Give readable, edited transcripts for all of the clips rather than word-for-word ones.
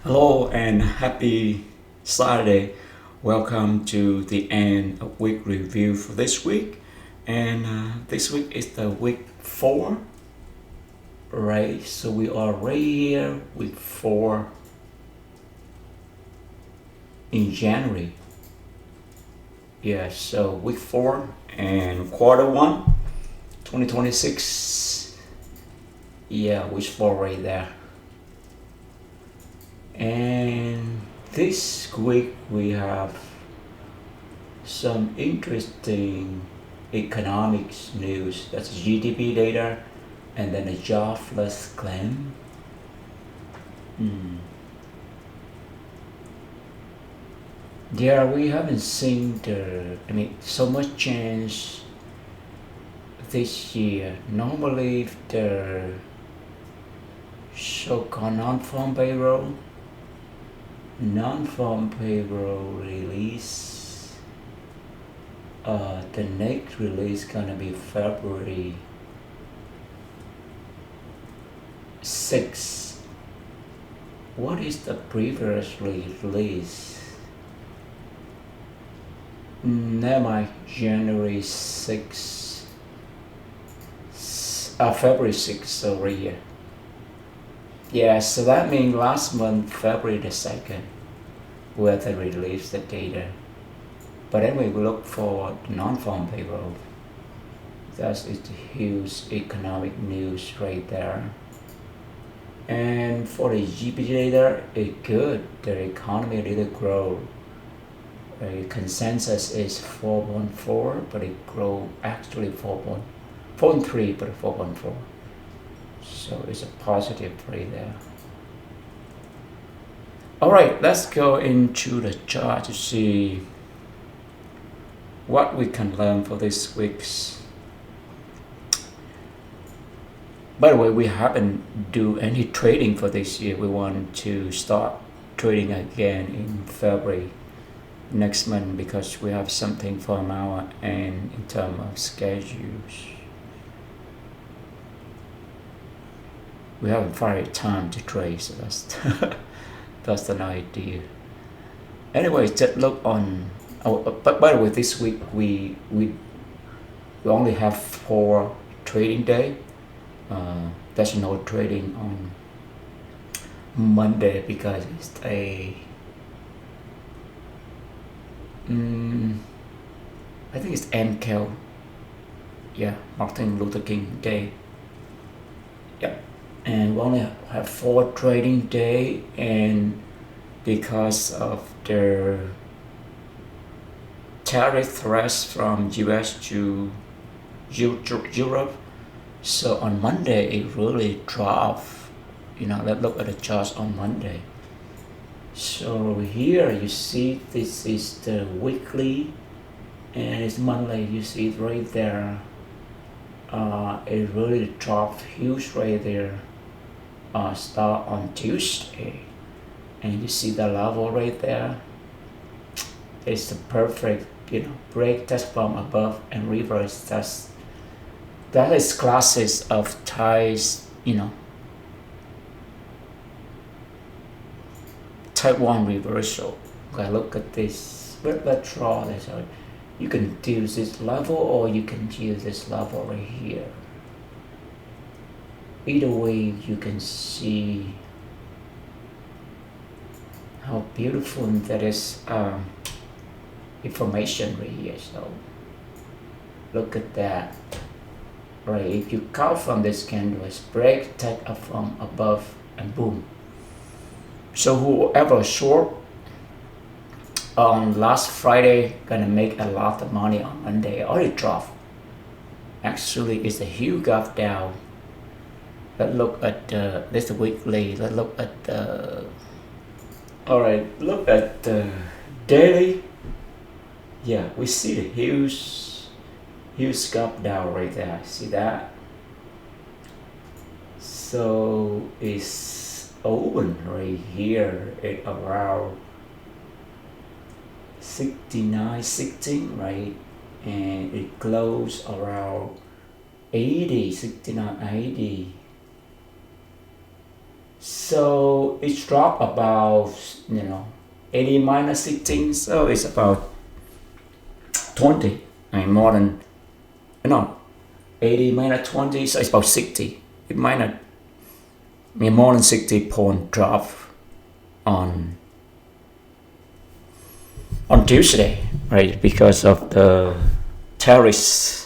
Hello and happy Saturday. Welcome to the end of week review for this week. And this week is the week 4, right? So we are right here, week 4 in January. Yeah, so week 4 and quarter 1, 2026. Yeah, week 4 right there. And this week we have some interesting economics news. That's GDP data and then a jobless claim. Yeah, we haven't seen so much change this year. Normally the so-called non-farm payroll release, the next release gonna be February 6. What is the previous release? Never mind, January 6, February 6 over here. Yeah, so that means last month, February the 2nd, where they released the data. But anyway, we look for the non-farm payroll. That is the huge economic news right there. And for the GDP data, it's good. The economy didn't grow. Consensus is 4.4, but it grew actually 4.3, but 4.4. So it's a positive right there. All right, let's go into the chart to see what we can learn for this week's. By the way, we haven't do any trading for this year. We want to start trading again in February next month because we have something from our end in terms of schedules. We haven't found time to trade, so that's an idea. Anyway, just look on. But by the way, this week we only have 4 trading day. There's no trading on Monday because it's I think it's MK. Yeah, Martin Luther King Day. Yep. And we only have 4 trading day, and because of the tariff threats from US to Europe, so on Monday it really dropped. Let's look at the charts on Monday. So here you see this is the weekly and it's monthly. You see it right there. It really dropped huge right there. Start on Tuesday, and you see the level right there. It's the perfect break test from above and reverse. That is classes of ties, type 1 reversal. Okay, look at this. Let's draw this out. You can use this level or you can use this level right here. Either way, you can see how beautiful that is information right here. So look at that. Right, if you count from this candle, it's break, take up from above, and boom. So whoever short on last Friday gonna make a lot of money on Monday. Already dropped. Actually, it's a huge gap down. Let's look at this weekly. Let's look at the. All right, look at the daily. Yeah, we see the huge gap down right there. See that? So it's open right here at around 69.16, right? And it closed around 80, 69, 80. So it's dropped about 80 minus 16, so it's about 20 and more than no 80 minus 20, so it's about 60. It might not mean more than 60 point drop on Tuesday, right? Because of the tariffs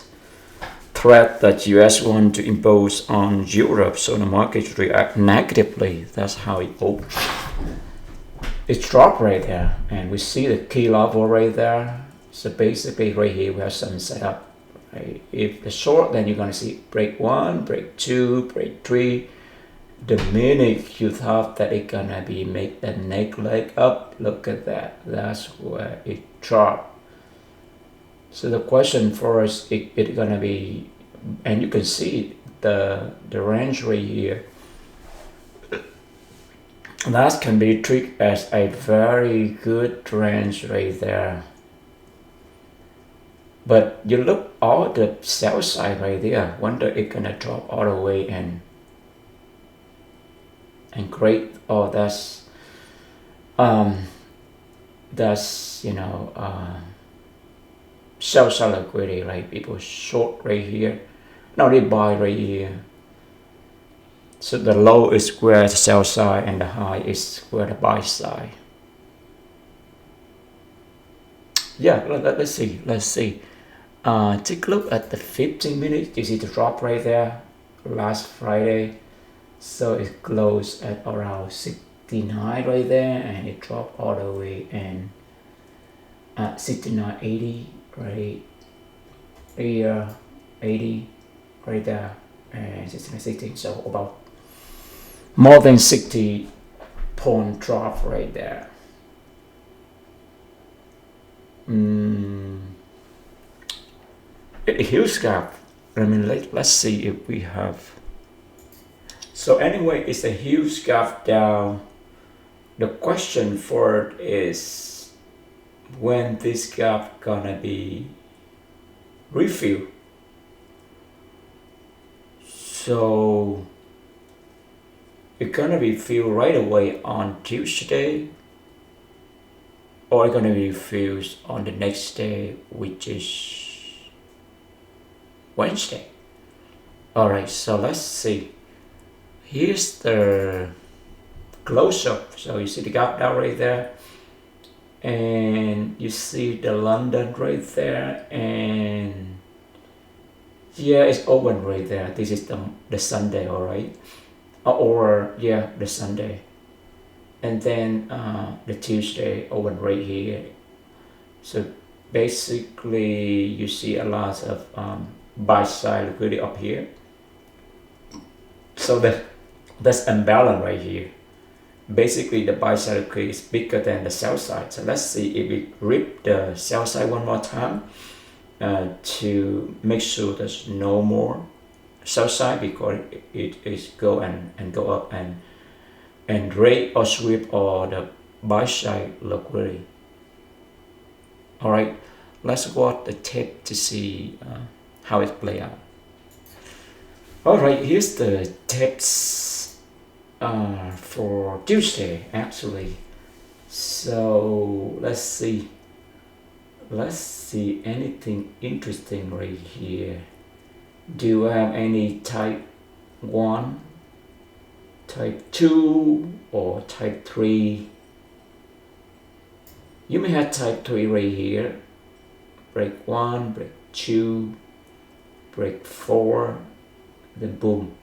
threat that US want to impose on Europe, so the markets react negatively. That's how it opens. It's dropped right there, and we see the key level right there. So basically right here we have some setup. Right? If the short, then you're gonna see break 1, break 2, break 3. The minute you thought that it's gonna be make the neck leg up, look at that. That's where it dropped. So the question for us, it's gonna be, and you can see the range right here. That can be treated as a very good range right there. But you look all the sell side right there, wonder it's gonna drop all the way and great. Oh, that's sell side liquidity, right? People short right here, now they buy right here. So the low is where the sell side and the high is where the buy side. Yeah, let's see. Take a look at the 15 minutes. You see the drop right there last Friday. So it closed at around 69 right there, and it dropped all the way and at 69.80 right here, 80 right there, and 69.60. So about more than 60 point drop right there. A huge gap. I mean, let's see if we have. So anyway, it's a huge gap down. The question for it is when this gap gonna be refilled. So it's gonna be filled right away on Tuesday, or it's gonna be filled on the next day, which is Wednesday. All right, so let's see. Here's the close up. So you see the gap down right there, and you see the London right there, and yeah, it's open right there. This is the Sunday, all right, or yeah, the Sunday, and then the Tuesday open right here. So basically you see a lot of buy side liquidity up here. So that's imbalance right here. Basically the buy side liquidity is bigger than the sell side. So let's see if we rip the sell side one more time to make sure there's no more sell side, because it is go and go up and rate or sweep or the buy side liquidity. All right, let's watch the tape to see how it play out. All right, here's the tips for Tuesday actually. So let's see anything interesting right here. Do I have any type 1, type 2, or type 3? You may have type 3 right here. Break 1, break 2, break 4, then boom.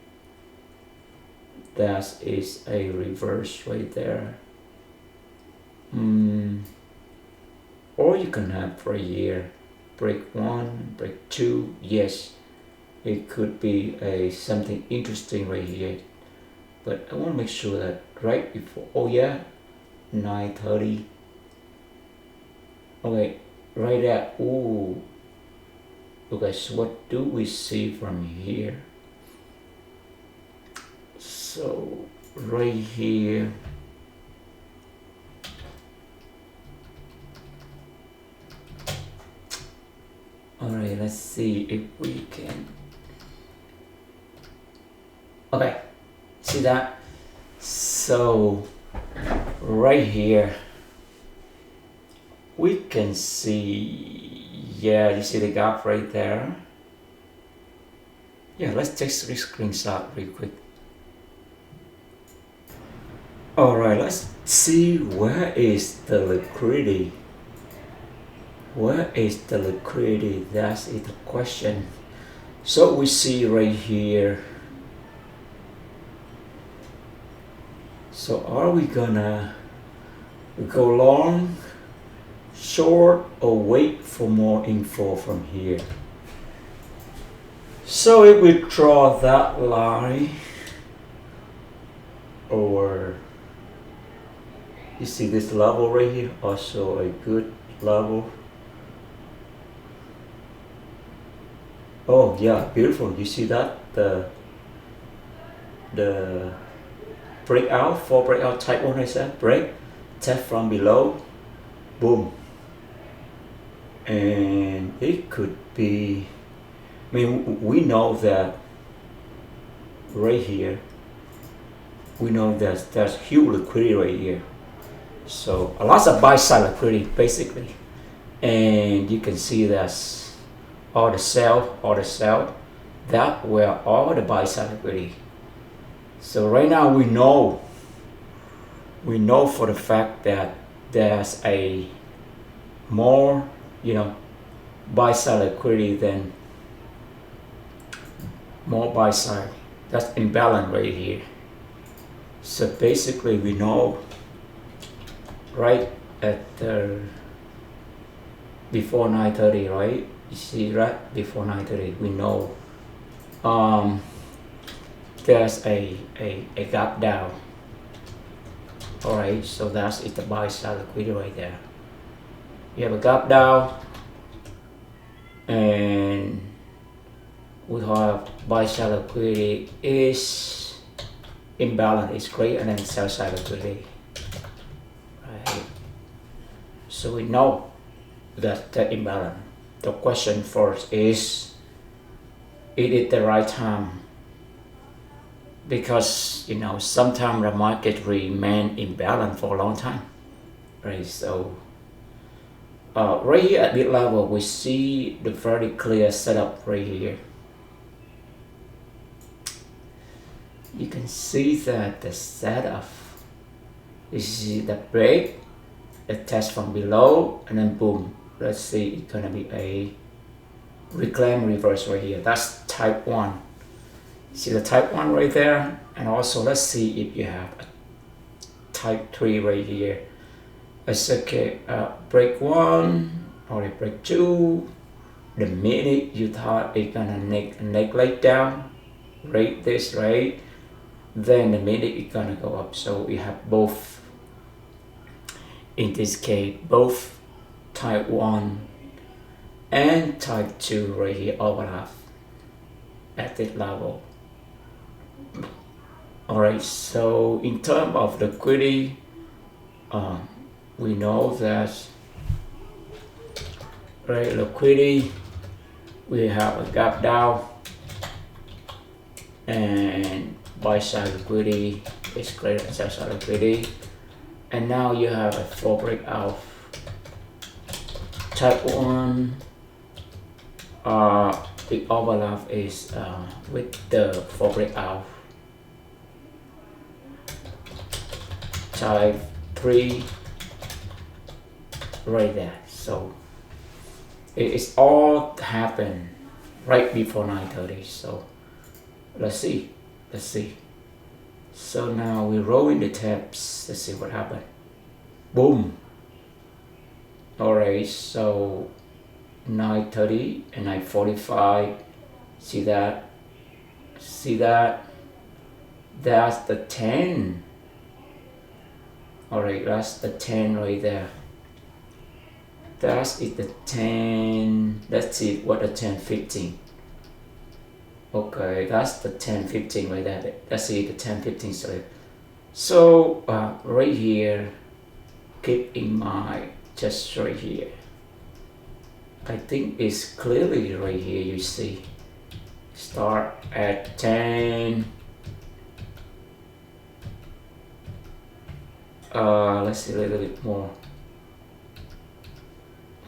That is a reverse right there. Or you can have right here, break 1, break 2. Yes, it could be something interesting right here, but I want to make sure that right before, oh yeah, 9:30. Okay, right there. Ooh. Okay, so what do we see from here? So right here, all right, let's see if we can. Okay, see that? so right here we can see, yeah, you see the gap right there. Yeah, let's take a screenshot real quick. All right, let's see where is the liquidity. Where is the liquidity? That's the question. So we see right here. So are we gonna go long, short, or wait for more info from here? So if we draw that line, or you see this level right here, also a good level. Oh yeah, beautiful. You see that the breakout, 4 breakout type 1 I said, break, test from below, boom. And it could be, I mean, we know that right here, we know that there's huge liquidity right here. So a lot of buy side liquidity basically. And you can see that's all the sell, that were all the buy side liquidity. So right now we know for the fact that there's a more, buy side liquidity than more buy side. That's imbalance right here. So basically we know right at before 9:30, right? You see right before 9:30 we know there's a gap down. All right, so that's the buy side liquidity right there. You have a gap down, and we have buy side liquidity is imbalance, is greater than sell side liquidity. Right. So we know that the imbalance. The question first is it the right time? Because sometimes the market remain imbalanced for a long time, right? So right here at this level we see the very clear setup right here. You can see that the setup, you see the break, the test from below, and then boom. Let's see, it's gonna be a reclaim reverse right here. That's type 1. See the type 1 right there, and also let's see if you have a type 3 right here. It's okay, break 1 or a break 2. The minute you thought it's gonna neglect down, rate this, right? Then the minute it's gonna go up. So we have both, in this case, both type 1 and type 2 right here overlap at this level. Alright, so in terms of liquidity, we know that right, liquidity, we have a gap down, and buy side liquidity is greater than sell side liquidity, and now you have a 4 breakout. Type 1, the overlap is with the 4 breakout. Type 3 right there. So it's all happened right before 9:30. So let's see. So now we roll in the tabs. Let's see what happened. Boom. Alright, so 9:30 and 9:45. See that? That's the 10. Alright, that's the 10 right there. That's the 10. Let's see what the 10-15. Okay, that's the 10-15 right there. Let's see the 10-15 slip. So right here, keep in mind, just right here. I think it's clearly right here, you see. Start at 10. Let's see a little bit more.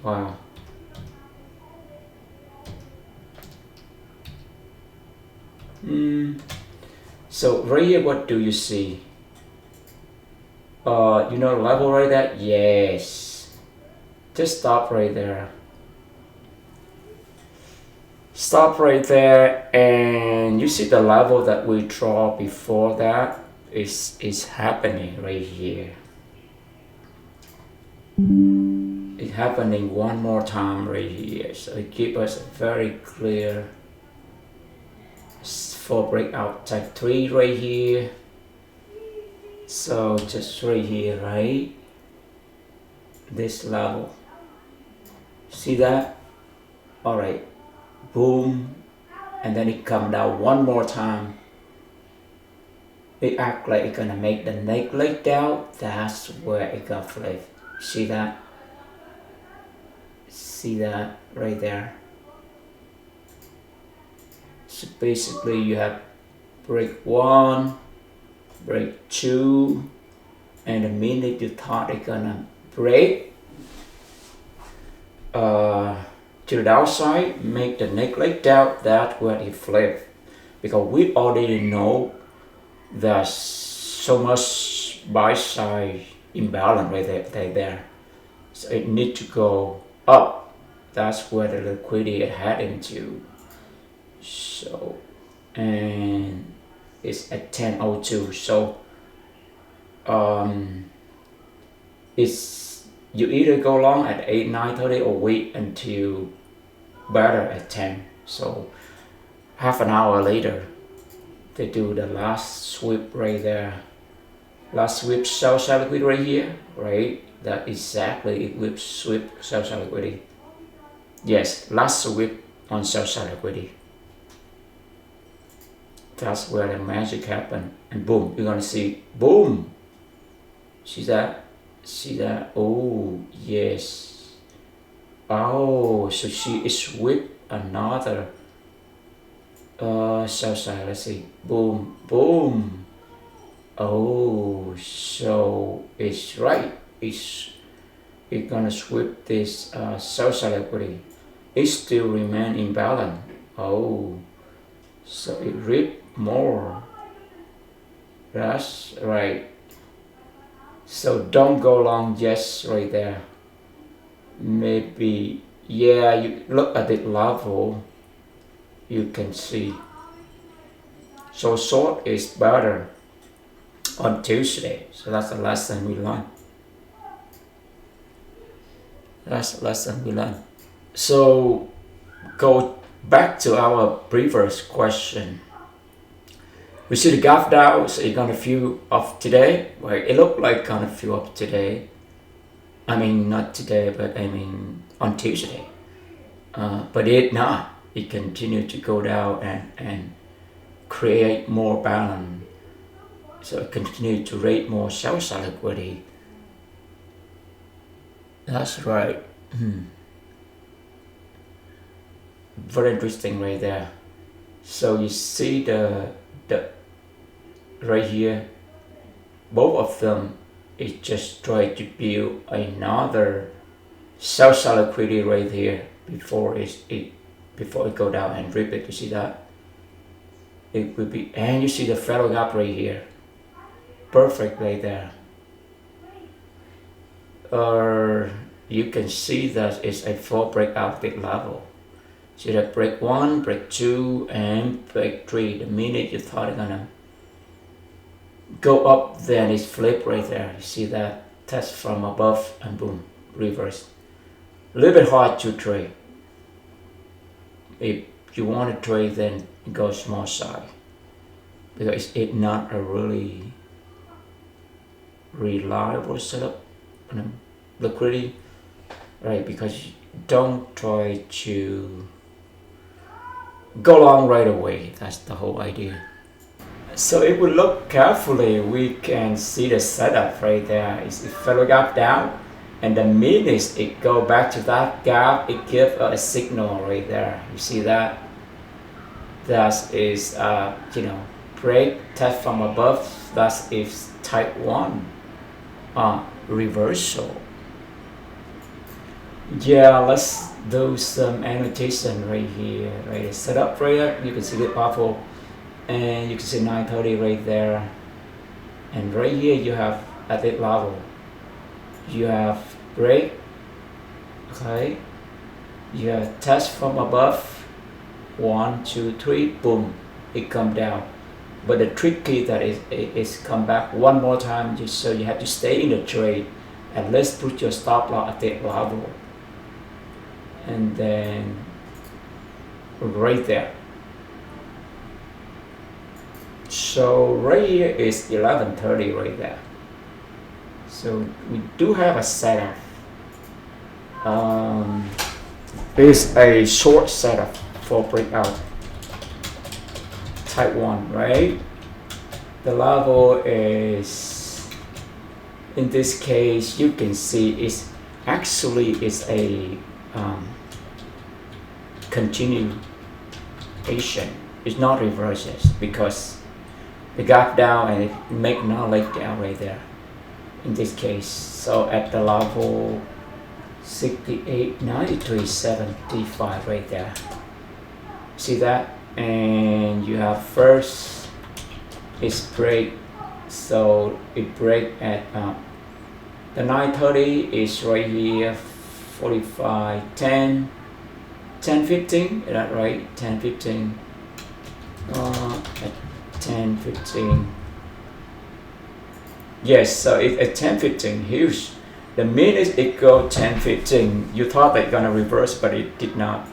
Wow. So right here, what do you see? You know the level right there? Yes. Just stop right there. Stop right there, and you see the level that we draw before that is happening right here. It's happening one more time right here, so it gives us a very clear for breakout type 3 right here. So just right here, right? This level. See that? Alright. Boom. And then it come down one more time. It act like it's gonna make the neck leg down. That's where it got flipped. See that? See that right there? So basically you have break 1, break 2, and the minute you thought it's gonna break to the downside, make the neck leg down, that's where it flip. Because we already know there's so much buy side imbalance right there. So it needs to go up. That's where the liquidity is heading to. So, and it's at 10:02. So it's you either go long at 8, 9:30 or wait until better at 10. So half an hour later, they do the last sweep right there. Last sweep sell side liquidity right here, right? That exactly it will sweep sell side liquidity. Yes, last sweep on sell side liquidity. That's where the magic happened, and boom, you're gonna see boom. See that? See that? Oh yes. Oh, so she is with another sell side. Let's see. Boom, boom. Oh, so it's right. It's gonna sweep this sell side equity. It still remain in balance. Oh, so it ripped more. That's right. So don't go long just right there. Maybe, yeah, you look at the level, you can see. So short is better on Tuesday. So that's the lesson we learned. That's the lesson we learned. So go back to our previous question. We see the gap down, so it's gonna fill up today. Well, it looked like gonna fill up today. I mean, not today, but I mean on Tuesday. But it not. It continued to go down and create more balance. So it continued to rate more sell side liquidity. That's right. Very interesting right there. So you see the right here, both of them is just trying to build another sell side liquidity right here before it go down and rip it. You see that? It will be, and you see the fellow gap right here. Perfect right there. You can see that it's a full breakout big level. See that break 1, break 2, and break 3. The minute you thought it's gonna go up, then it's flip right there. You see that? Test from above and boom, reverse. A little bit hard to trade. If you want to trade, then go small side, because it's not a really reliable setup, liquidity, right? Because you don't try to go long right away. That's the whole idea. So if we look carefully, we can see the setup right there. It's a fellow gap down, and the minute it go back to that gap, it gives a signal right there. You see that? That is, break test from above. That is type 1. reversal. Yeah, let's do some annotation right here. Right, setup right here. You can see the level, and you can see 930 right there. And right here you have at that level, you have break. Okay, you have test from above. 1, 2, 3, boom, it come down. But the tricky that is come back one more time, just so you have to stay in the trade and let's put your stop loss at that level, and then right there. So right here is 1130 right there. So we do have a setup. It's a short setup for breakout type 1, right? The level is, in this case, you can see it's actually is a continuation. It's not reverses because the gap down and it make no leg down right there in this case. So at the level 68, 93, 75 right there. See that? And you have first is break, so it break at the 930 is right here, 45, 10, 10, 15, is that right? 10, 15, at 10, 15. Yes, so it's at 10, 15, huge. The minute it go 10, 15, you thought that it's gonna reverse, but it did not.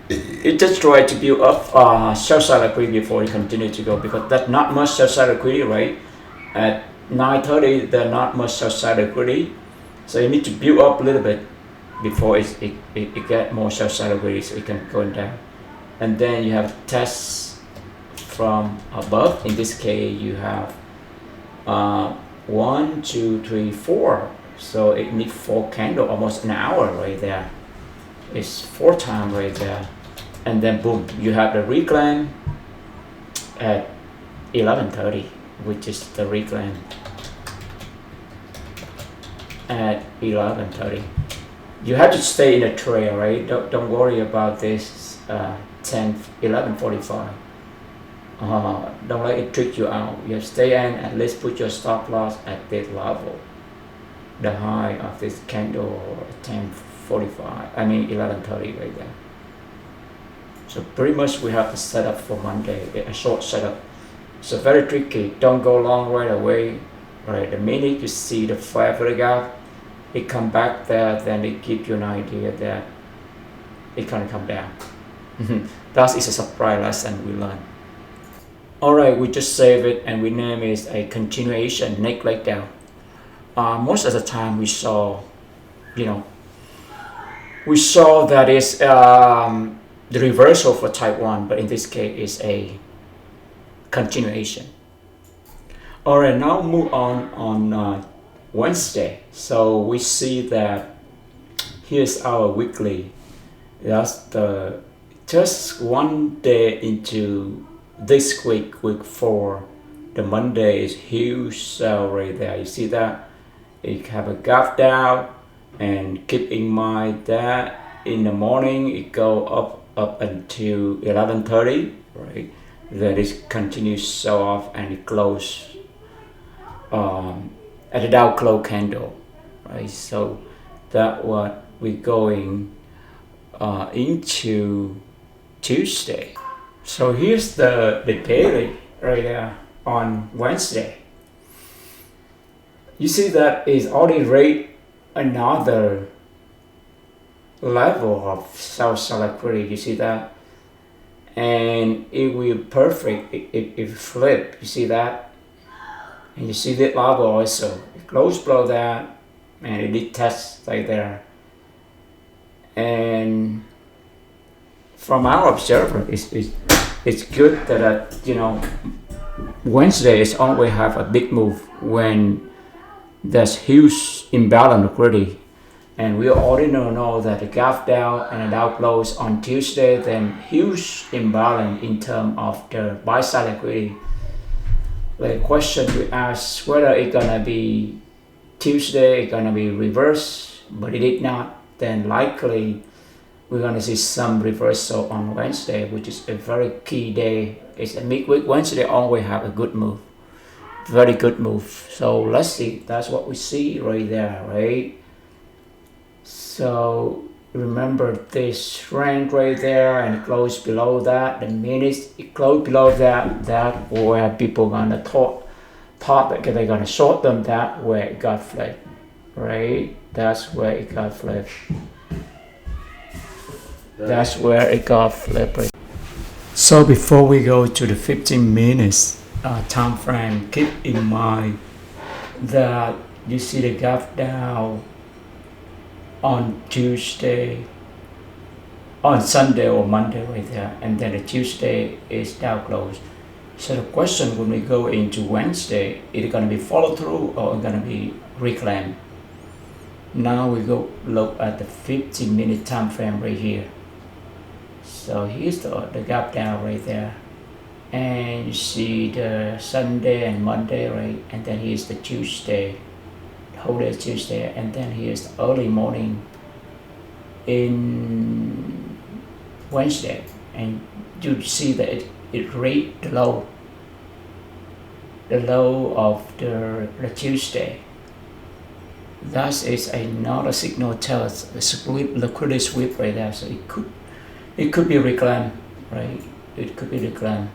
It just tried to build up sell-side liquidity before it continued to go, because that's not much sell-side liquidity, right? At 930, there's not much sell-side liquidity, so you need to build up a little bit before it get more sell-side liquidity, so it can go down. And then you have tests from above. In this case, you have 1, 2, 3, 4. So it needs 4 candles, almost an hour right there. It's 4 times right there, and then boom, you have the reclaim at 1130, which is the reclaim at 1130. You have to stay in a trail, right? Don't worry about this 1145. Don't let it trick you out. You stay in, at least put your stop loss at this level, the high of this candle, 1045, I mean 1130 right there. So pretty much we have the setup for Monday, a short setup. So very tricky. Don't go long right away. Right, the minute you see the flare for the gap, it come back there, then it gives you an idea that it can come down. That is a surprise lesson we learned. All right, we just save it and we name it a continuation neck leg down. Most of the time we saw, we saw that is the reversal for type 1, but in this case is a continuation. All right, now move on Wednesday. So we see that here's our weekly. That's the just one day into this week, week 4. The Monday is huge sell right there. You see that? It have a gap down, and keep in mind that in the morning it go up until 11:30, right? Then it continues sell off and it close at the Dow close candle, right? So that what we're going into Tuesday. So here's the daily right there on Wednesday. You see that is already rate another level of sell-side liquidity. You see that, and it will perfect. It flip. You see that, and you see that level also. It close below that, and it did test right there. And from our observer, it's good that Wednesday is always have a big move when there's huge imbalance liquidity, and we already know that the gap down and the Dow close on Tuesday, then huge imbalance in terms of the buy side liquidity. The question we ask whether it's gonna be Tuesday gonna be reverse, but it did not, then likely we're gonna see some reversal on Wednesday, which is a very key day. It's a midweek. Wednesday always have a good move, very good move. So let's see, that's what we see right there, right? So remember this range right there and close below that. The minute it close below that, that where people gonna thought that they're gonna short them, that where it got flipped, right? That's where it got flipped. That's where it got flipped. So before we go to the 15 minutes time frame, keep in mind that you see the gap down on Tuesday, on Sunday or Monday right there, and then the Tuesday is down close. So the question when we go into Wednesday, is it going to be follow through or going to be reclaim? Now we go look at the 15-minute time frame right here. So here's the gap down right there, and you see the Sunday and Monday, right? And then here's the Tuesday, the whole day Tuesday, and then here's the early morning in Wednesday, and you see that it rate the low of the Tuesday. That is another signal tells us a sweep, liquidity sweep right there. So it could be reclaimed, right? It could be reclaimed.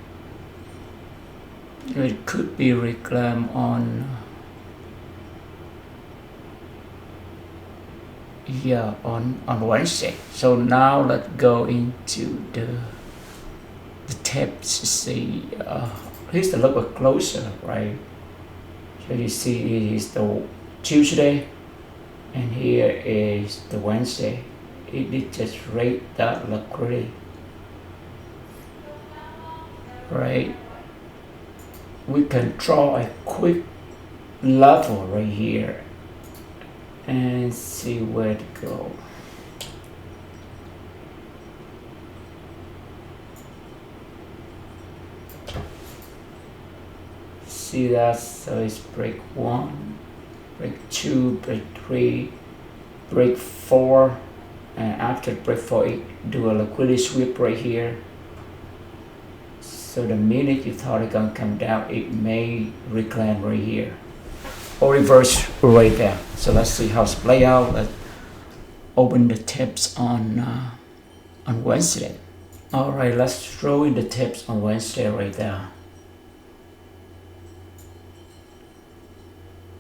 It could be reclaimed on Wednesday. So now let's go into the tips to see. Here's the look bit closer, right? So you see it is the Tuesday, and here is the Wednesday. It just rate that liquidity, right? We can draw a quick level right here and see where to go. See that? So it's break 1, break 2, break 3, break 4, and after break 4 it do a liquidity sweep right here. So the minute you thought it gonna come down, it may reclaim right here or reverse right there. So let's see how it's play out. Let's open the tips on Wednesday. All right, let's throw in the tips on Wednesday right there.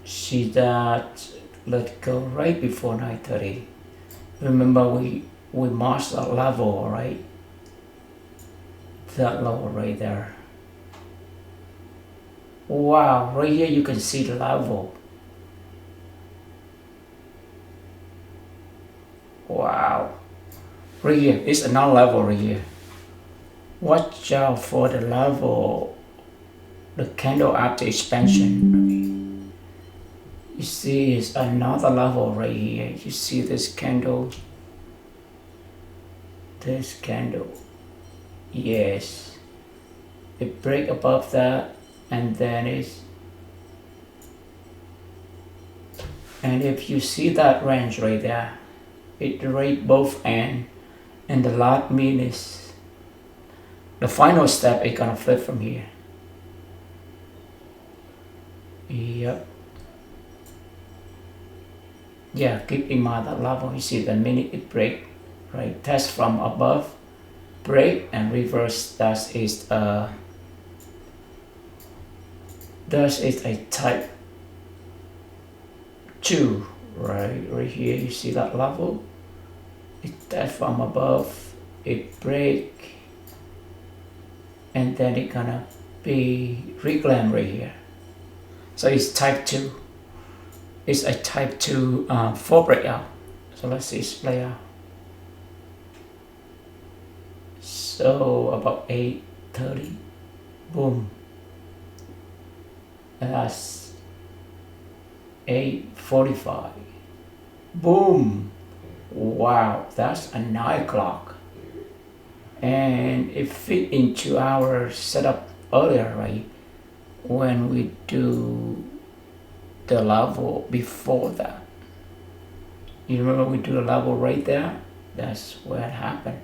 See that? Let's go right before 9:30. Remember we marked that level, right? That level right there. Wow, right here you can see the level. Wow, right here it's another level right here. Watch out for the level, the candle after expansion. You see it's another level right here. You see this candle, yes, it break above that, and then and if you see that range right there, it rate both end, and the last minute, the final step is gonna flip from here. Yep. Yeah, keep in mind that level. You see the minute it break, right? Test from above, break and reverse. That is a type 2, right? Right here you see that level. It test from above, it break, and then it gonna be reclaim right here. So it's type 2. It's a type 2 4 breakout. So let's see it play out. So about 8:30, boom. That's 8:45, boom. Wow, that's a 9 o'clock. And it fit into our setup earlier, right? When we do the level before that. You remember we do a level right there? That's where it happened.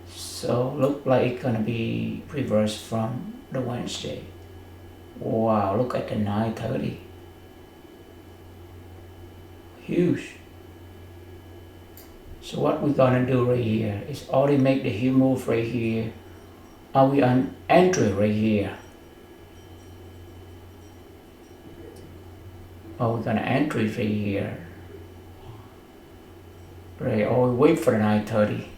So look like it's gonna be reversed from the Wednesday. Wow, look at the 9:30. Huge. So what we're gonna do right here is already make the heel move right here. Are we on entry right here? Are we gonna entry right here? Right, or we wait for the 9:30.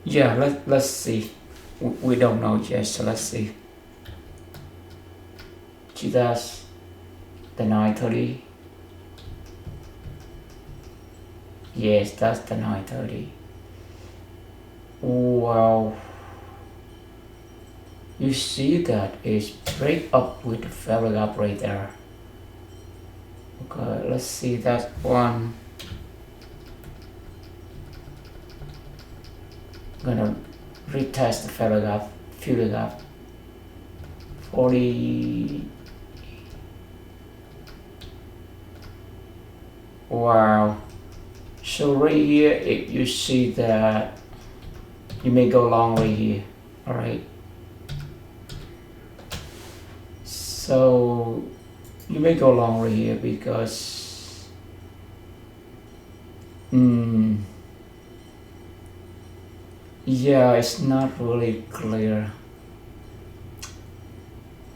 Yeah, let's see. We don't know yet, so let's see. See, that's the 9:30. Yes, that's the 9:30. Wow. You see that it's break up with the fabric up right there. Okay, let's see that one. Gonna retest the fabric up, fill it up. 40. Wow. So right here, if you see that you may go long right here. All right. So you may go long right here because yeah, it's not really clear.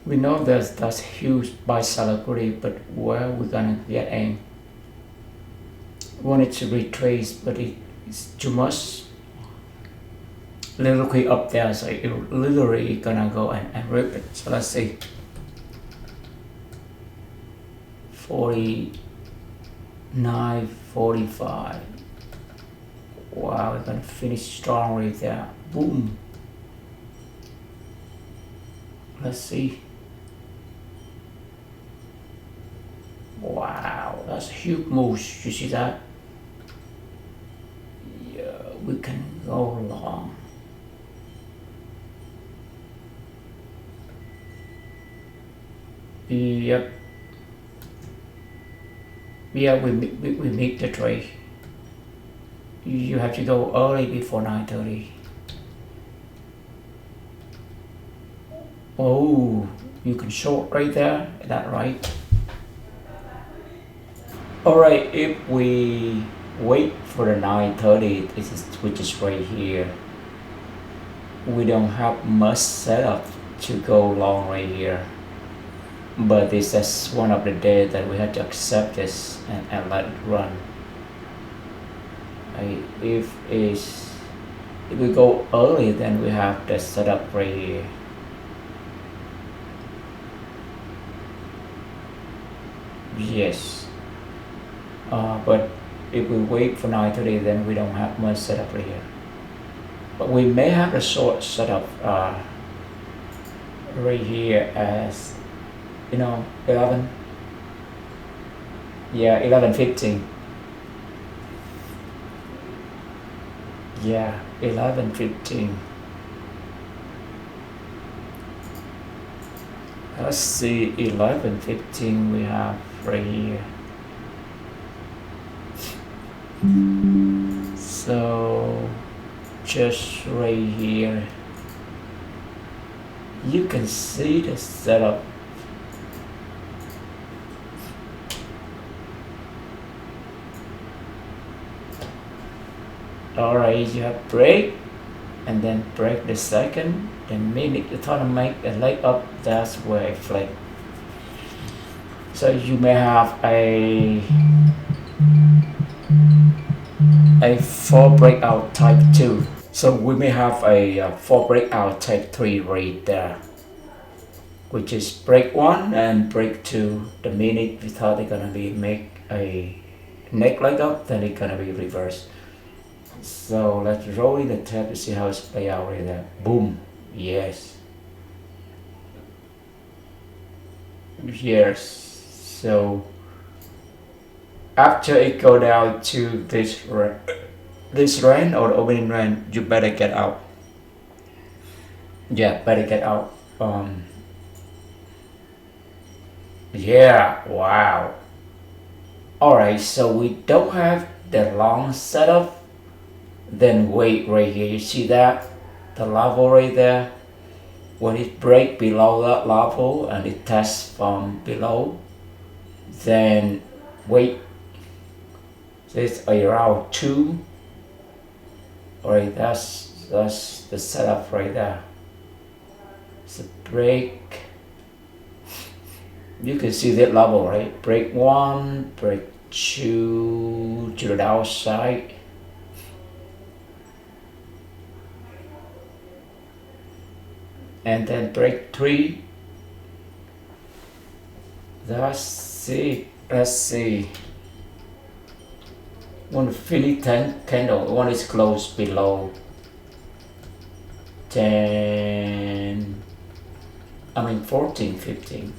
We know that's huge buy sell liquidity, but where we're gonna get in? Want it to retrace, but it's too much. Little quick up there, so it literally gonna go and rip it. So let's see. 49, 45. Wow, we're gonna finish strong right there. Boom. Let's see. Wow, that's a huge move. You see that? Yeah, we can go long. Yep. Yeah, we make the trade. You have to go early before 9:30. Oh, you can short right there. Is that right? Alright, if we wait for the 9:30, which is right here, we don't have much setup to go long right here. But this is one of the days that we have to accept this and let it run. If we go early, then we have the setup right here. Yes. But if we wait for 9:30, then we don't have much setup right here. But we may have a short setup right here as 11. Yeah, 11:15. Yeah, 11:15. Let's see, 11:15 we have right here. So just right here, you can see the setup. Alright, you have break and then break the second, then minute you try to make a leg up, that's where it flick. So you may have a 4 breakout type 2. So we may have a 4 breakout type 3 right there, which is break 1 and break 2. The minute we thought they're gonna be make a neck leg up, then it's gonna be reversed. So let's roll in the tape to see how it's play out right there. Boom. Yes. Yes. So after it go down to this range or the opening range, you better get out. Yeah, better get out. Yeah, wow. Alright, so we don't have the long setup. Then wait right here, you see that? The level right there. When it break below that level and it tests from below, then wait. This around 2. Alright, that's the setup right there. It's a break. You can see that level, right? Break 1, break 2 to the downside. And then break 3. That's it. Let's see. One finish 10 candle. One is closed below 10. 14, 15.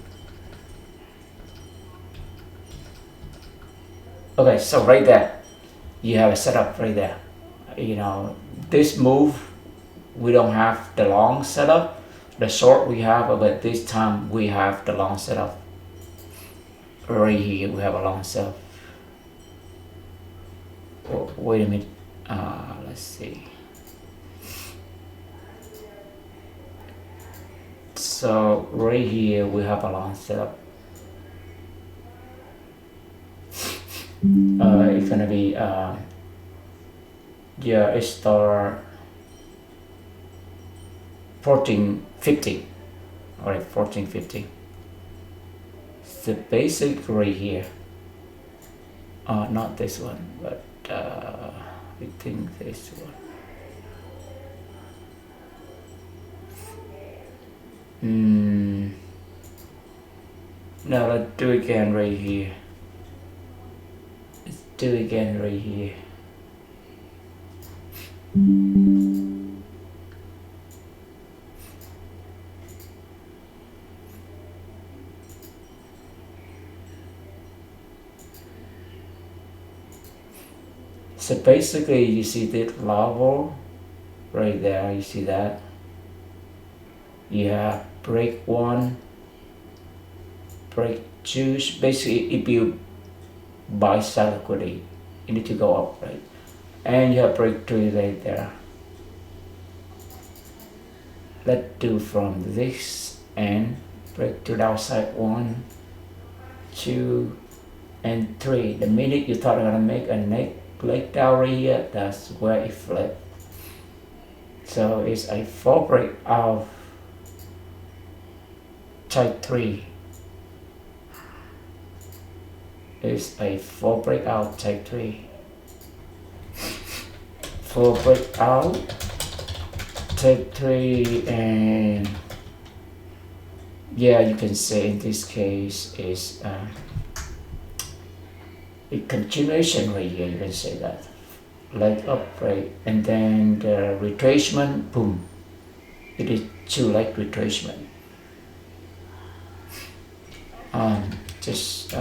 Okay, so right there, you have a setup right there. This move, we don't have the long setup. The short we have, but this time we have the long setup. Right here, we have a long setup. Oh, wait a minute. Let's see. So right here, we have a long setup. It's gonna be it's star 1450. Alright, 1450. The basic right here. Not this one, but we think this one. Now let's do it again right here. Let's do it again right here. So basically you see that level right there, you see that? You have break 1, break 2. Basically if you buy sell equity, you need to go up, right? And you have break 3 right there. Let's do from this and break to downside 1, 2, and 3. The minute you thought you're gonna make a neck leg down right here, that's where it flipped. So it's a 4 break of type 3. It's a 4 breakout type 3. 4 breakout type 3, and yeah, you can say in this case is a continuation right here. You can say that leg up, right? And then the retracement, boom, it is 2 leg retracement. Just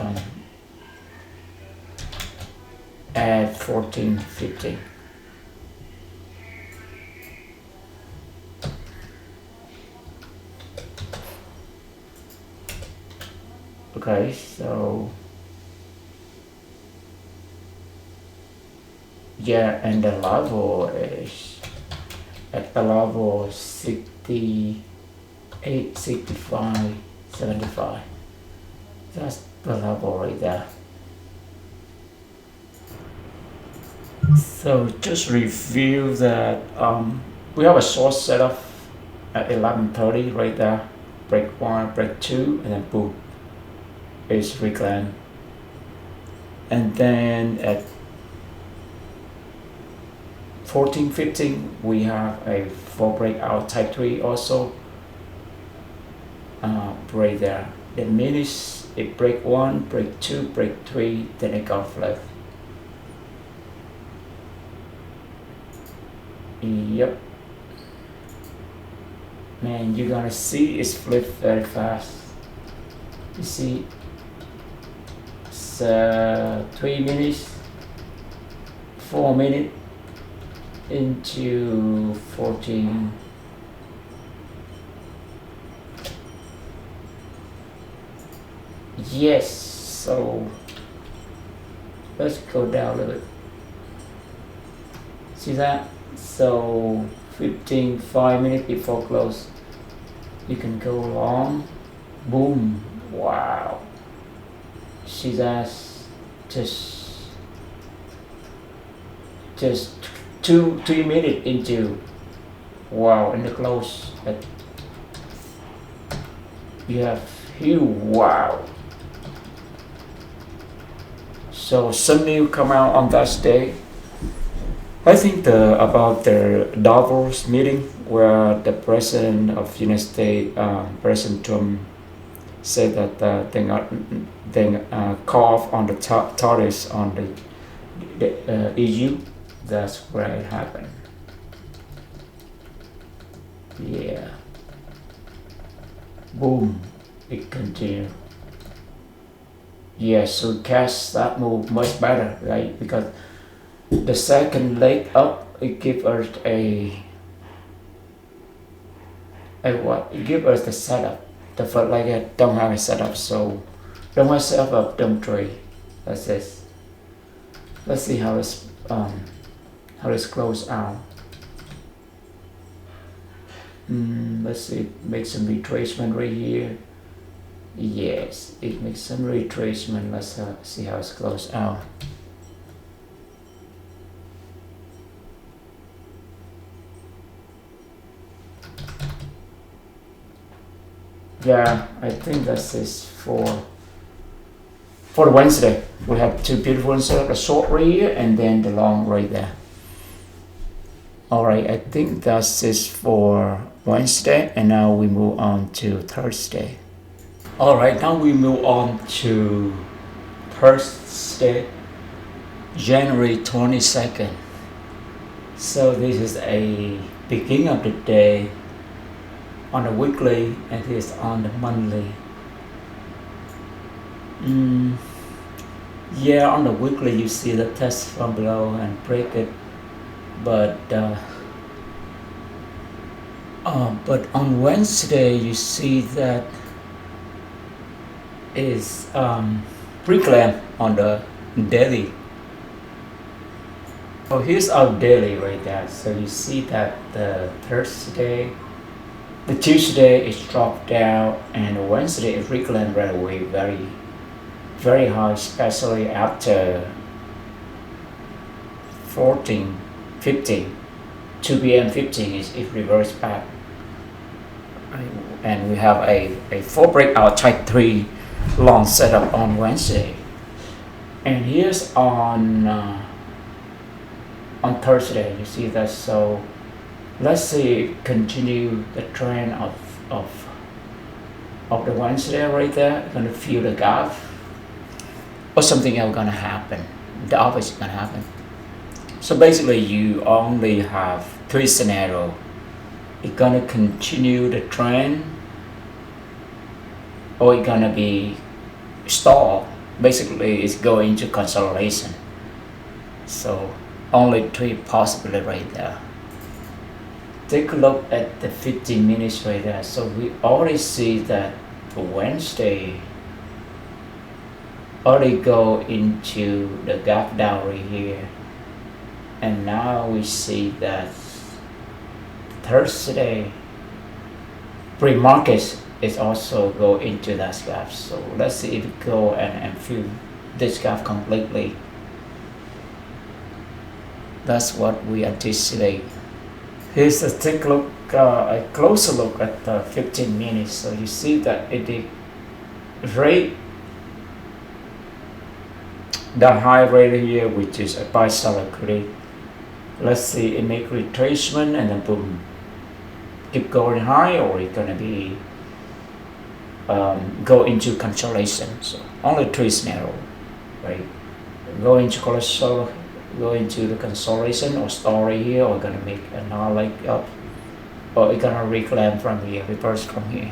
add 1450. Okay, so yeah, and the level is at the level 68, 65, 75. That's the level right there. So just review that we have a short setup at 11:30 right there. Break 1, break 2, and then boom, it's reclaimed. And then at 14:15 we have a 4 breakout type 3 also right there. The minutes it break 1, break 2, break 3, then it got flipped. Yep. Man, you're gonna see it's flipped very fast. You see, it's 3 minutes, 4 minutes into 14. Yes, so let's go down a little bit. See that? So 5 minutes before close, you can go long. Boom! Wow! See that? Just 3 minutes into, wow, in the close, you have huge, wow. So some new come out on that day. I think about the Davos meeting where the president of the United States, President Trump, said that they call off on the tariffs on the EU. That's where it happened. Yeah. Boom. It continued. Yeah, so catch that move much better, right? Because the second leg up, it gives us what? It gives us the setup. The first leg don't have a setup, so don't have setup, don't trade. That's it. Let's see how it's closed out. Let's see, make some retracement right here. Yes, it makes some retracement. Let's see how it's closed out. Yeah, I think that's it for the Wednesday. We have two beautiful ones, the short right here and then the long right there. Alright, I think that's it for Wednesday, and now we move on to Thursday. Alright, now we move on to Thursday, January 22nd. So this is a beginning of the day on a weekly, and this on the monthly. Yeah, on the weekly you see the test from below and break it, but on Wednesday you see that is reclaim on the daily. So here's our daily right there. So you see that the Thursday, the Tuesday is dropped down, and the Wednesday is reclaimed right away, very, very high, especially after 15, 2 p.m. 15 is reversed back. And we have a 4 breakout type 3 long setup on Wednesday. And here's on Thursday, you see that. So let's see, continue the trend of the Wednesday right there. Gonna feel the gap, or something else gonna happen. The opposite gonna happen. So basically, you only have 3 scenarios. It's gonna continue the trend, or it's gonna be stalled. Basically, it's going to consolidation. So only 3 possibilities right there. Take a look at the 15 minutes right there. So we already see that for Wednesday already go into the gap down right here, and now we see that Thursday pre-market is also go into that gap. So let's see if it go and fill this gap completely. That's what we anticipate. Here's a take look, a closer look at the 15 minutes. So you see that it is right, the high right here, which is a buy seller create. Let's see, it make retracement and then boom, keep going high, or it's gonna be go into consolidation. So only 3 scenarios, right? Go into consolidation, go into the consolidation, or story here, or gonna make another leg up, or it's gonna reclaim from here, reverse from here.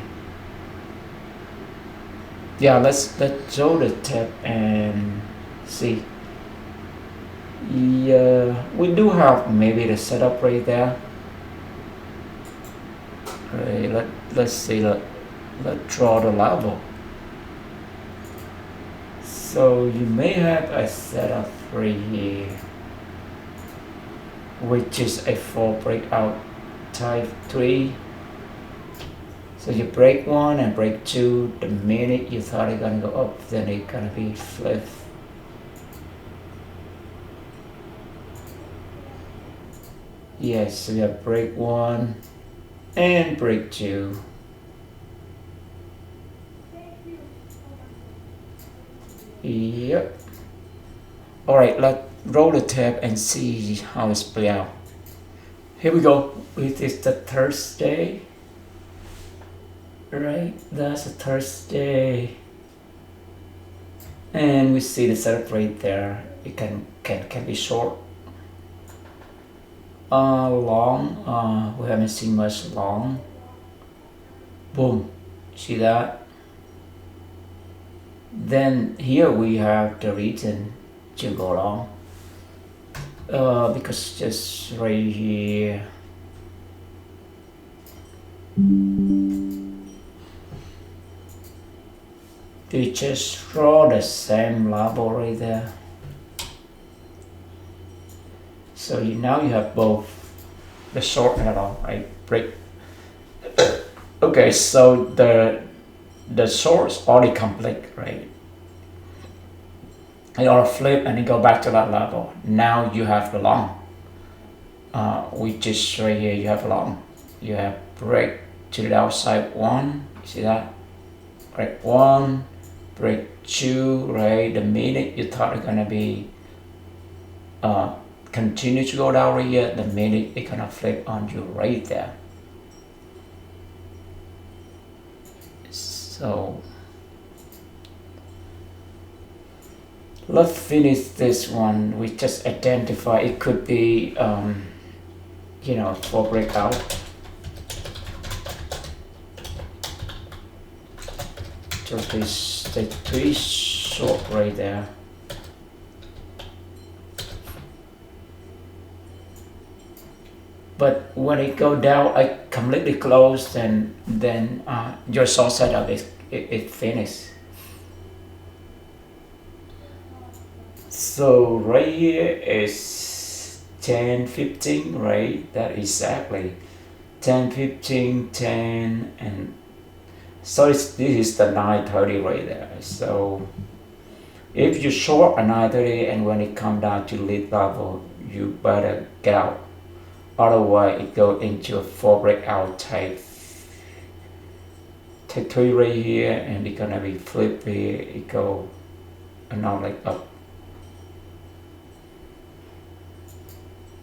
Yeah, let's show the tip and see. Yeah, we do have maybe the setup right there. Right, let's see, let's draw the level. So you may have a setup right here, which is a 4 breakout type 3. So you break 1 and break 2. The minute you thought it's gonna go up, then it's gonna be flipped. Yes, so we have break 1 and break 2. Yep. Alright, let's roll the tape and see how it's play out. Here we go. It is the Thursday. Right, that's a Thursday. And we see the setup right there. It can be short. Long, we haven't seen much long. Boom, see that? Then here we have the reason to go long, because just right here, they just draw the same level right there. So now you have both the short and the long, right? Break. Okay, so the short's already complete, right? You ought to flip and then go back to that level. Now you have the long. We just right here, you have long. You have break to the outside 1. You see that? Break 1, break 2, right? The minute you thought it's gonna be continue to go down right here, the minute it's gonna flip on you right there. So let's finish this one. We just identify it could be 4 breakout. Just the 3 short right there. But when it go down, I completely closed, and then your short setup is finished. So right here is 10:15, right? That exactly 10:15, 10, and so this is the 9:30 right there. So if you short a 9:30 and when it come down to lead level, you better get out. Otherwise, it go into a 4 breakout type 3 right here, and it's gonna be flip here. It go and now like up.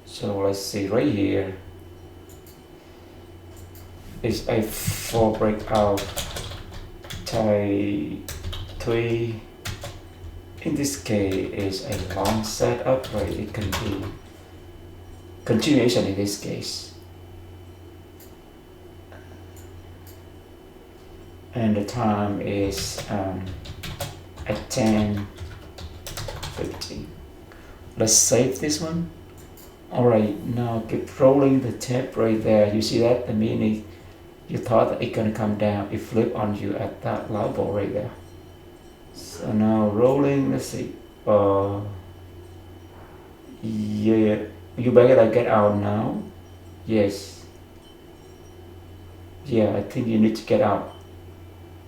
So let's see right here. It's a 4 breakout type 3. In this case, is a long setup, right? It can be continuation in this case. And the time is at 10:15. Let's save this one. Alright, now keep rolling the tape right there. You see that? The minute you thought that it's gonna come down, it flip on you at that level right there. So now rolling, let's see. Yeah, you better get out now. Yes. Yeah, I think you need to get out.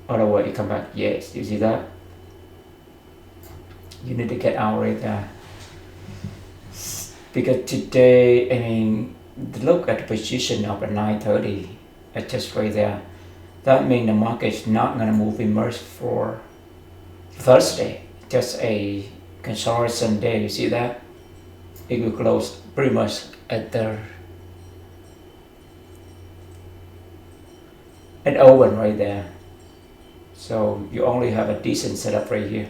Otherwise, it come back. Yes, you see that? You need to get out right there. Because today, I mean, look at the position of the 9:30, just right there. That means the market is not gonna move in much for Thursday. Just a consolidation day. You see that? It will close pretty much at open right there. So you only have a decent setup right here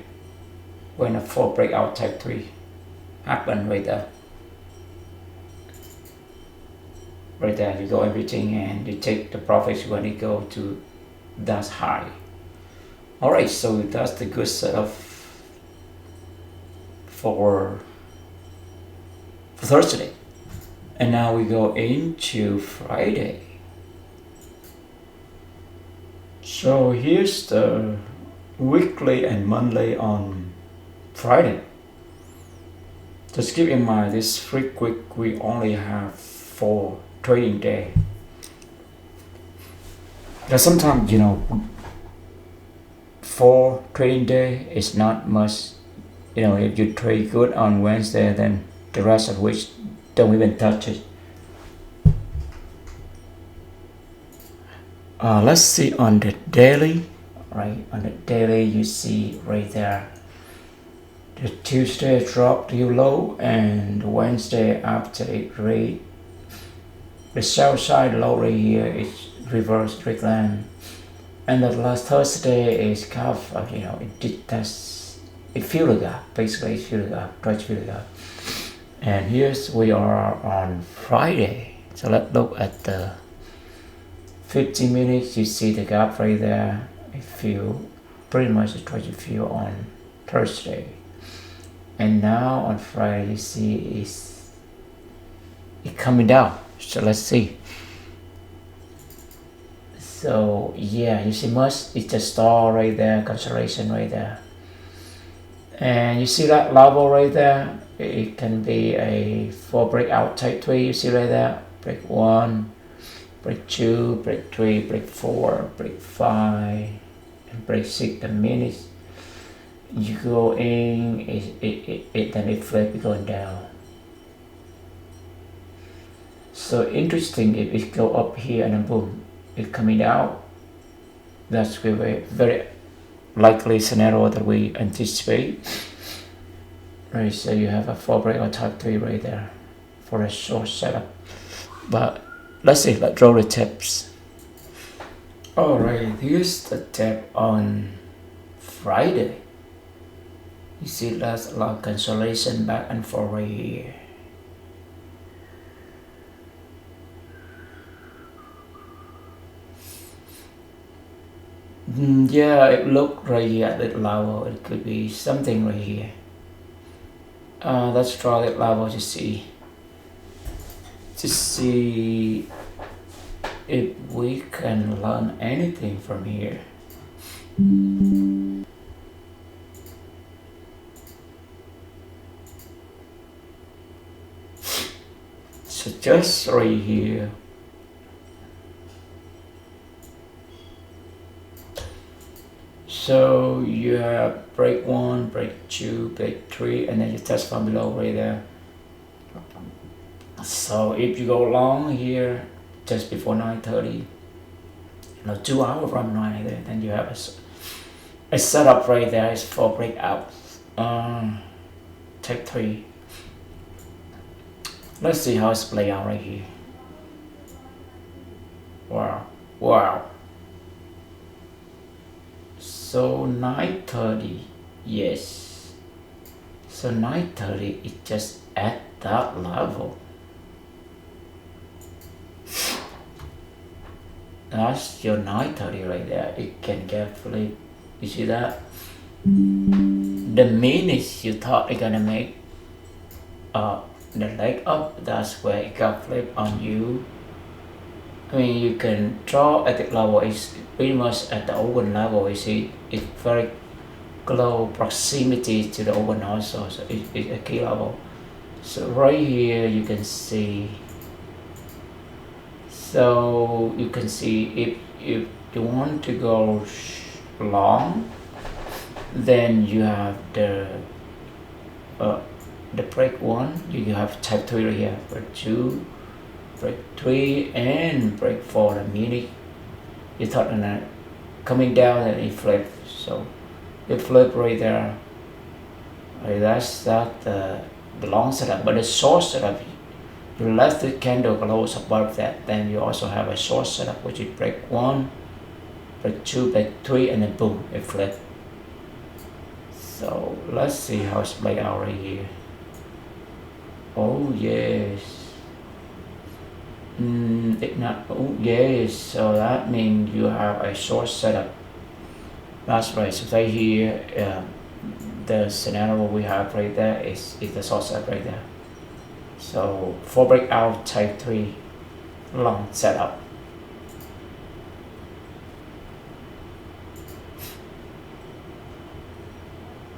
when a 4 breakout type 3 happen right there. Right there, you go everything and you take the profits when it go to that high. Alright, so that's the good setup for Thursday. And now we go into Friday. So here's the weekly and monthly on Friday. Just keep in mind this 3 week we only have 4 trading day. Because sometimes 4 trading day is not much. If you trade good on Wednesday, then the rest of which don't even touch it. Let's see on the daily. Right, on the daily you see right there the Tuesday dropped to low, and Wednesday after it rate the sell side low right here is reverse trendline, and the last Thursday is calf. It did test, it filled the gap, basically it filled the gap, try to fill the gap. And here's we are on Friday, so let's look at the 15 minutes. You see the gap right there. I feel pretty much I try to feel on Thursday, and now on Friday you see it coming down. So let's see. So yeah, you see much it's a stall right there, consolidation right there, and you see that level right there. It can be a 4 breakout type 3. You see right there, break 1, break 2, break 3, break 4, break 5, and break 6. The minute you go in, then it flip going down. So interesting, if it go up here and then boom, it coming out. That's very, very likely scenario that we anticipate. Right, so you have a 4 breakout type 3 right there for a short setup. But let's see, let's draw the tips. Alright, here's the tip on Friday. You see that's a lot of consolidation back and forth right here. Yeah, it looked right here at that level. It could be something right here. Let's draw that level to see if we can learn anything from here. So just right here. So you have break 1, break 2, break 3, and then you test from below right there. So if you go long here just before 9:30, 2 hours from 9:30, then you have a setup right there is for breakout. Take 3. Let's see how it's play out right here. Wow. So 9:30, yes. So 9:30 is just at that level. That's your 9:30 right there. It can get flipped. You see that? The minute you thought it gonna make the leg up, that's where it got flipped on you. I mean, you can draw at the level. It's pretty much at the open level. You see, it's very close proximity to the open also. So it's a key level. So right here you can see. So you can see if you want to go long, then you have the break 1. You have type 3 right here. Break 2. Break 3 and break 4. The minute you thought that coming down and it flipped, so it flipped right there. Right, that's the long setup. But the short setup, you let the candle close above that, then you also have a short setup, which is break 1, break 2, break 3, and then boom, it flipped. So let's see how it's played out right here. Oh yes. It's not. Oh yes. So that means you have a short setup. That's right. So right here, the scenario we have right there is the short setup right there. So 4 breakout type 3 long setup.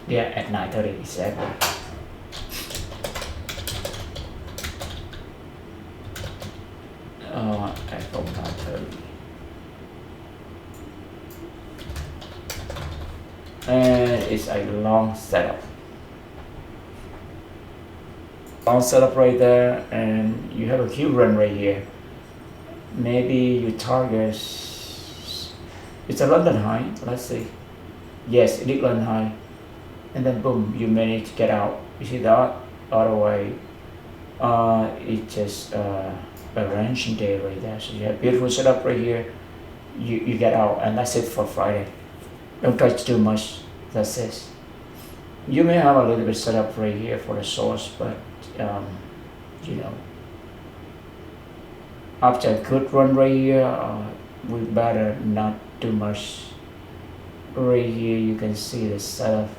Yeah, at 9:30 exactly. At 9:30. And it's a long setup. Long setup right there, and you have a Q run right here. Maybe you target, it's a London high, let's see. Yes, it is London high. And then boom, you manage to get out. You see that? Otherwise, it's just a range day right there. So you have beautiful setup right here. You get out, and that's it for Friday. Don't touch too much. That's it. You may have a little bit set up right here for the source, but you know, after a good run right here, we better not do much. Right here, you can see the setup.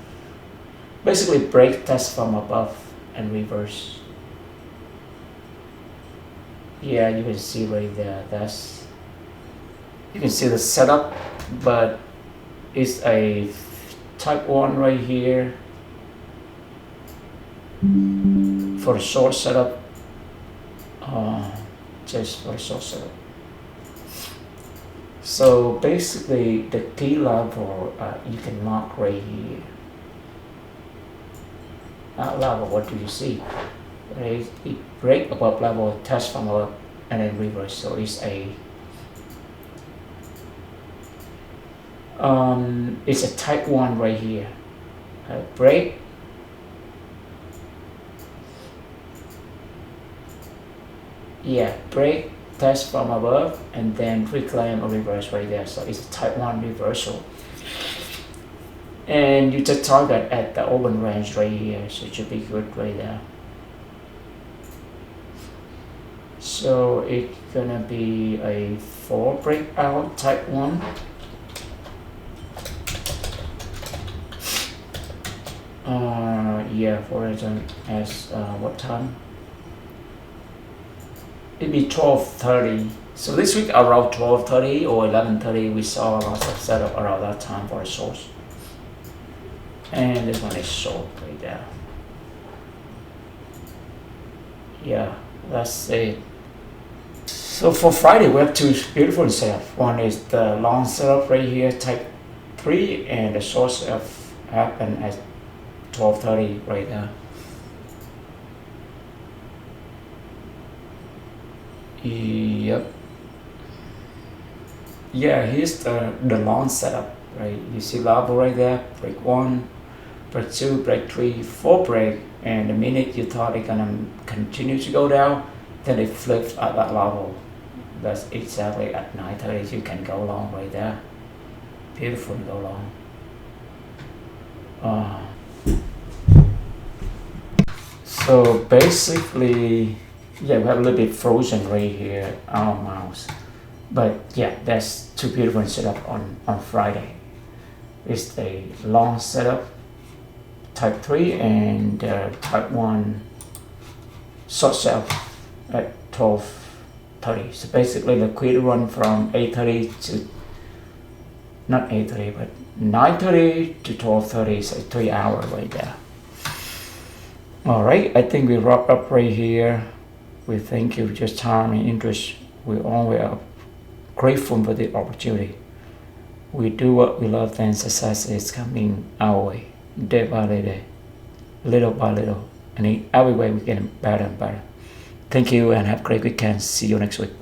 Basically, break test from above and reverse. Yeah, you can see right there. That's, you can see the setup, but it's a type 1 right here for a short setup, just for a short setup. So basically the key level you can mark right here. Level, what do you see? Right? It break above level, test from above, and then reverse. So it's a type 1 right here. Break, yeah, break, test from above, and then reclaim or reverse right there. So it's a type 1 reversal. And you just target at the open range right here, so it should be good right there. So it's gonna be a 4 breakout type 1. Yeah, for example, as what time? It'd be 12:30. So this week around 12:30 or 11:30, we saw lots of setup around that time for a source. And this one is short right there. Yeah, that's it. So for Friday, we have two beautiful setups. One is the long setup right here, type 3, and the short setup happened at 12:30 right there. Yep. Yeah, here's the long setup, right? You see level right there, break 1, break 2, break 3, 4 break, and the minute you thought it gonna continue to go down, then it flips at that level. That's exactly at 9:30. You can go long right there. Beautiful, go long. So basically, yeah, we have a little bit frozen right here, our mouse. But yeah, that's two beautiful setup on Friday. It's a long setup, type 3, and type 1 short setup at 12:30. So basically the quick run from 8:30 to, not 8:30, but 9:30 to 12:30 is a 3 hour right there. All right, I think we wrap up right here. We thank you for your time and interest. We always are grateful for the opportunity. We do what we love, and success is coming our way, day by day, little by little, and in every way we get better and better. Thank you and have a great weekend. See you next week.